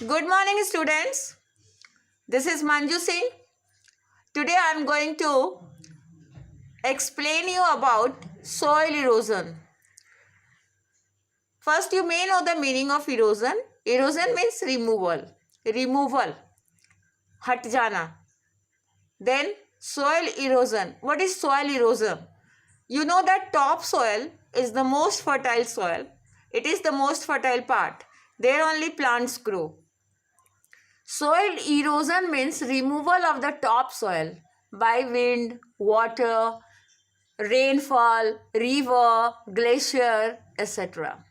Good morning, students. This is Manju Singh. Today I am going to explain you about soil erosion. First, you may know the meaning of erosion. Erosion means removal. Removal. Hat jana. Then soil erosion. What is soil erosion? You know that topsoil is the most fertile soil. It is the most fertile part. There only plants grow. Soil erosion means removal of the topsoil by wind, water, rainfall, river, glacier, etc.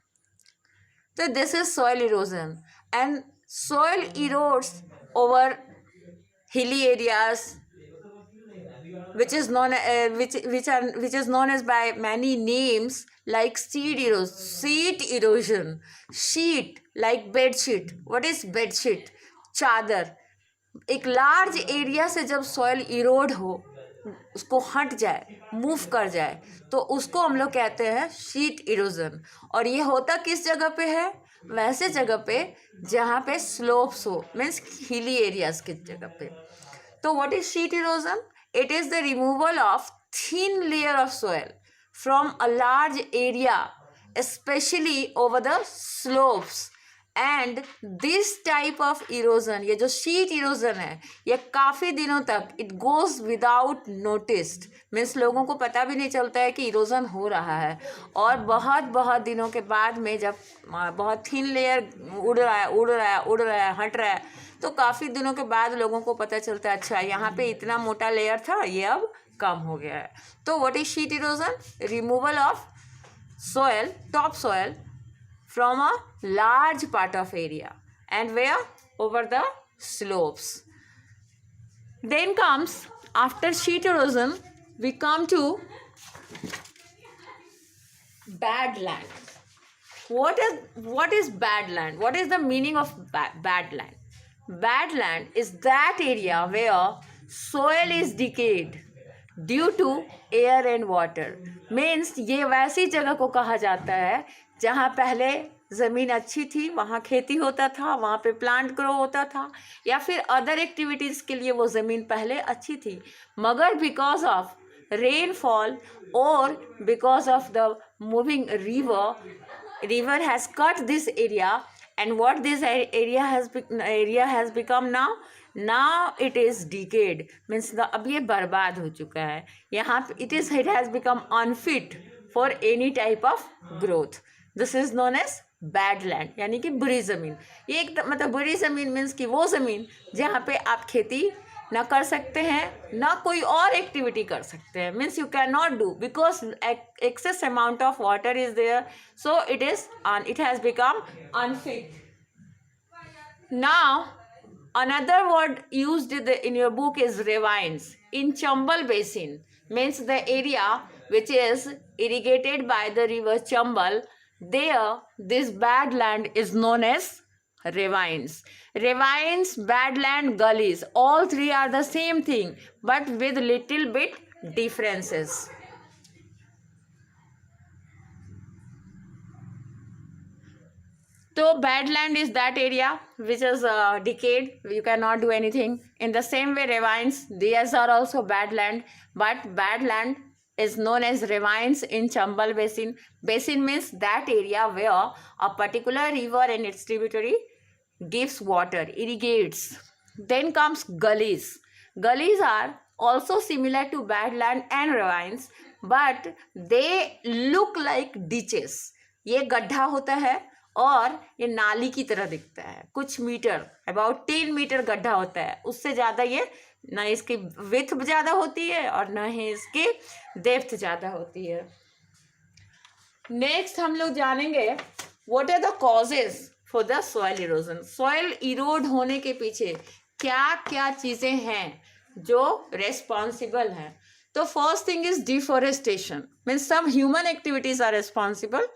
So this is soil erosion, and soil erodes over hilly areas, which is known which is known as by many names like seat erosion, sheet like bed sheet. What is bed sheet? चादर. एक large area से जब soil Erode हो, उसको हट जाए, move कर जाए, तो उसको हम लोग कहते हैं शीट इरोजन. और ये होता किस जगह पे है? वैसे जगह पे जहाँ पे स्लोप्स हो, मीन्स हिली एरियाज की जगह पे. तो what is sheet erosion? It is the removal of thin layer of soil from a large area, especially over the slopes. And this type of erosion, ये जो शीट इरोजन है, ये काफ़ी दिनों तक it goes without noticed. Means लोगों को पता भी नहीं चलता है कि इरोजन हो रहा है. और बहुत दिनों के बाद में जब बहुत थिन लेयर उड़ रहा है, हट रहा है, तो काफ़ी दिनों के बाद लोगों को पता चलता है अच्छा यहाँ पे इतना मोटा लेयर था, ये अब कम हो गया है. तो what is sheet erosion? Removal of soil, topsoil from a large part of area, and where? Over the slopes. Then comes, after sheet erosion, we come to bad land. What is bad land? What is the meaning of bad land? Bad land is that area where soil is decayed due to air and water. Means ये वैसी जगह को कहा जाता है जहाँ पहले ज़मीन अच्छी थी, वहाँ खेती होता था, वहाँ पे प्लांट ग्रो होता था, या फिर अदर एक्टिविटीज़ के लिए वो ज़मीन पहले अच्छी थी, मगर बिकॉज ऑफ रेनफॉल और because of the moving river has cut this area, and what this area has become now it is decayed. Means अब ये बर्बाद हो चुका है. यहाँ पे it has become unfit for any type of growth. This is known as bad land, यानी कि बुरी ज़मीन. ये एक मतलब बुरी ज़मीन मीन्स कि वो ज़मीन जहाँ पे आप खेती ना कर सकते हैं, ना कोई और एक्टिविटी कर सकते हैं. Means you can not do because excess amount of water is there, so it has become unfit. Now another word used in your book is ravines. In Chambal Basin, means the area which is irrigated by the river Chambal, there this bad land is known as ravines. Ravines, bad land, gullies, all three are the same thing but with little bit differences. So bad land is that area which is decayed, you cannot do anything. In the same way, ravines, these are also bad land, but bad land is known as ravines in Chambal Basin. Basin means that area where a particular river and its tributary gives water, irrigates. Then comes gullies. Gullies are also similar to bad land and ravines, but they look like ditches. ये गड्ढा होता है और ये नाली की तरह दिखता है. कुछ मीटर, अबाउट 10 मीटर गड्ढा होता है. उससे ज़्यादा ये ना इसकी विड्थ ज़्यादा होती है और ना ही इसकी डेप्थ ज़्यादा होती है. नेक्स्ट हम लोग जानेंगे what are the causes for the soil erosion. Soil erode होने के पीछे क्या क्या चीज़ें हैं जो रेस्पॉन्सिबल हैं. तो first thing is deforestation. Means some human activities are responsible.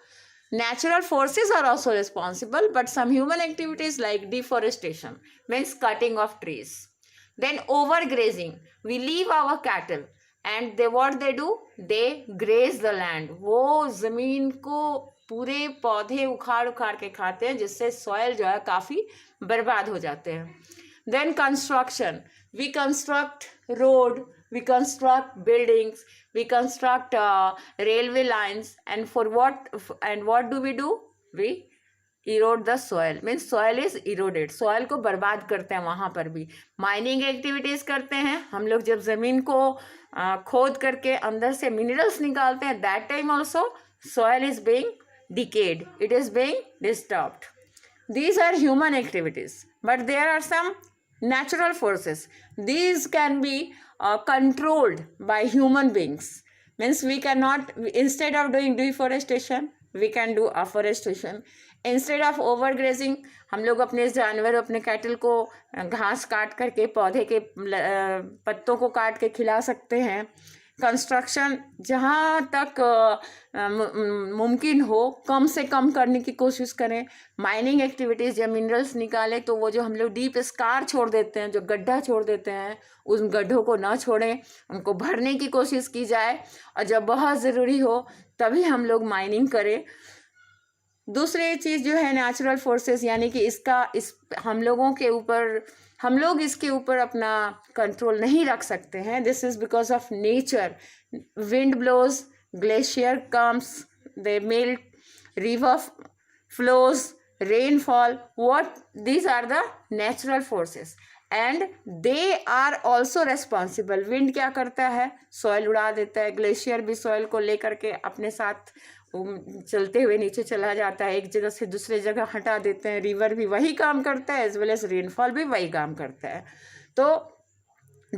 Natural forces are also responsible, but some human activities like deforestation means cutting of trees. Then overgrazing. We leave our cattle and what they do? They graze the land. वो ज़मीन को पूरे पौधे उखाड़ उखाड़ के खाते हैं, जिससे सॉयल जो है काफ़ी बर्बाद हो जाते हैं. Then construction, we construct road, we construct buildings, we construct railway lines, and for what do? We erode the soil, means soil is eroded, soil को बर्बाद करते हैं. वहाँ पर भी माइनिंग एक्टिविटीज करते हैं हम लोग. जब जमीन को खोद करके अंदर से मिनरल्स निकालते हैं, that time also soil is being decayed, it is being disturbed. These are human activities, but there are some natural forces. These can be controlled by human beings, means we cannot, instead of doing deforestation, we can do afforestation. Instead of over grazing, हम लोग अपने जानवर, अपने cattle को घास काट करके, पौधे के पत्तों को काट के खिला सकते हैं. कंस्ट्रक्शन जहाँ तक मुमकिन हो कम से कम करने की कोशिश करें. माइनिंग एक्टिविटीज़, जब मिनरल्स निकालें तो वो जो हम लोग डीप स्कार छोड़ देते हैं, जो गड्ढा छोड़ देते हैं, उन गड्ढों को ना छोड़ें, उनको भरने की कोशिश की जाए, और जब बहुत ज़रूरी हो तभी हम लोग माइनिंग करें. दूसरी चीज़ जो है नेचुरल फोर्सेस, यानी कि हम लोग इसके ऊपर अपना कंट्रोल नहीं रख सकते हैं. This is because of nature. Wind blows, glacier comes, they melt, river flows, rainfall, these are the natural forces and they are also responsible. Wind क्या करता है? सॉइल उड़ा देता है. ग्लेशियर भी सॉइल को लेकर के अपने साथ चलते हुए नीचे चला जाता है, एक जगह से दूसरे जगह हटा देते हैं. रिवर भी वही काम करता है, एज वेल एज रेनफॉल भी वही काम करता है. तो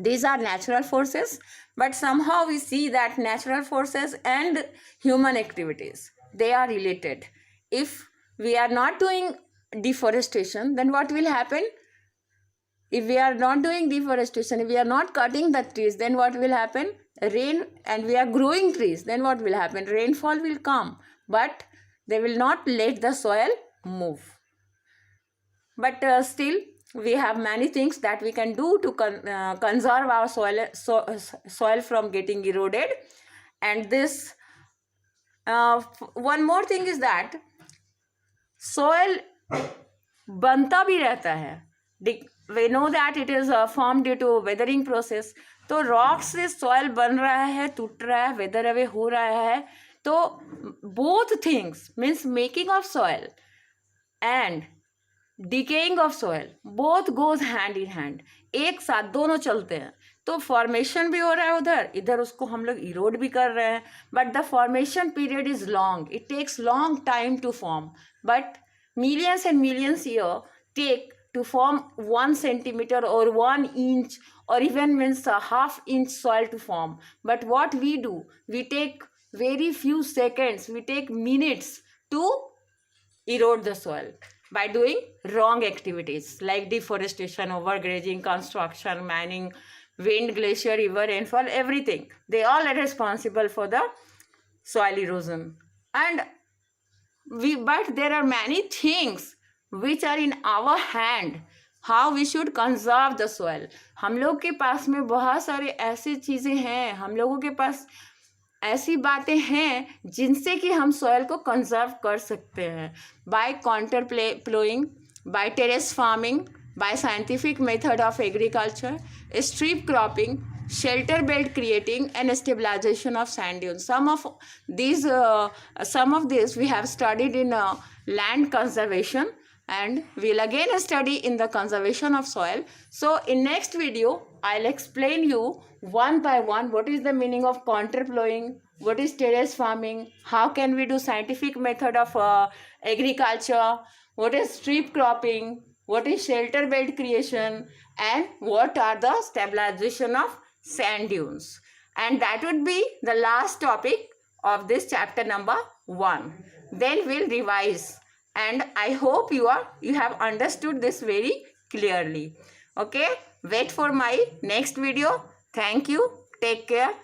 these are natural forces, but somehow we see that natural forces and human activities, they are related. If we are not doing deforestation, then what will happen? If we are not doing deforestation, if we are not cutting the trees, then what will happen? And we are growing trees, then what will happen? Rainfall will come, but they will not let the soil move. But still we have many things that we can do to conserve our soil from getting eroded. And this one more thing is that soil बनता भी रहता है. We know that it is formed due to weathering process. तो rock से soil बन रहा है, टूट रहा है, वेदर अवे हो रहा है. तो both things, means making of soil and decaying of soil, both goes hand in hand. एक साथ दोनों चलते हैं. तो फॉर्मेशन भी हो रहा है इधर उसको हम लोग इरोड भी कर रहे हैं. But the formation period is long, it takes long time to form. But millions and millions year take to form 1 centimeter or 1 inch or even means a half inch soil to form. But what we do, we take very few seconds, we take minutes to erode the soil by doing wrong activities like deforestation, overgrazing, construction, mining, wind, glacier, river, rainfall, everything. They all are responsible for the soil erosion. But there are many things which are in our hand, how we should conserve the soil. हम लोग के पास में बहुत सारे ऐसी चीज़ें हैं, हम लोगों के पास ऐसी बातें हैं जिनसे कि हम सॉइल को कंजर्व कर सकते हैं. By contour ploughing, by terrace farming, by scientific method of agriculture, strip cropping, shelter belt creating, and stabilization of sand dunes. Some of this we have studied in land conservation, and we'll again study in the conservation of soil. So in next video I'll explain you one by one what is the meaning of contour plowing, what is terrace farming, how can we do scientific method of agriculture, what is strip cropping, what is shelter belt creation, and what are the stabilization of sand dunes. And that would be the last topic of this chapter number 1. Then we'll revise, and I hope you have understood this very clearly. Okay, wait for my next video. Thank you, take care.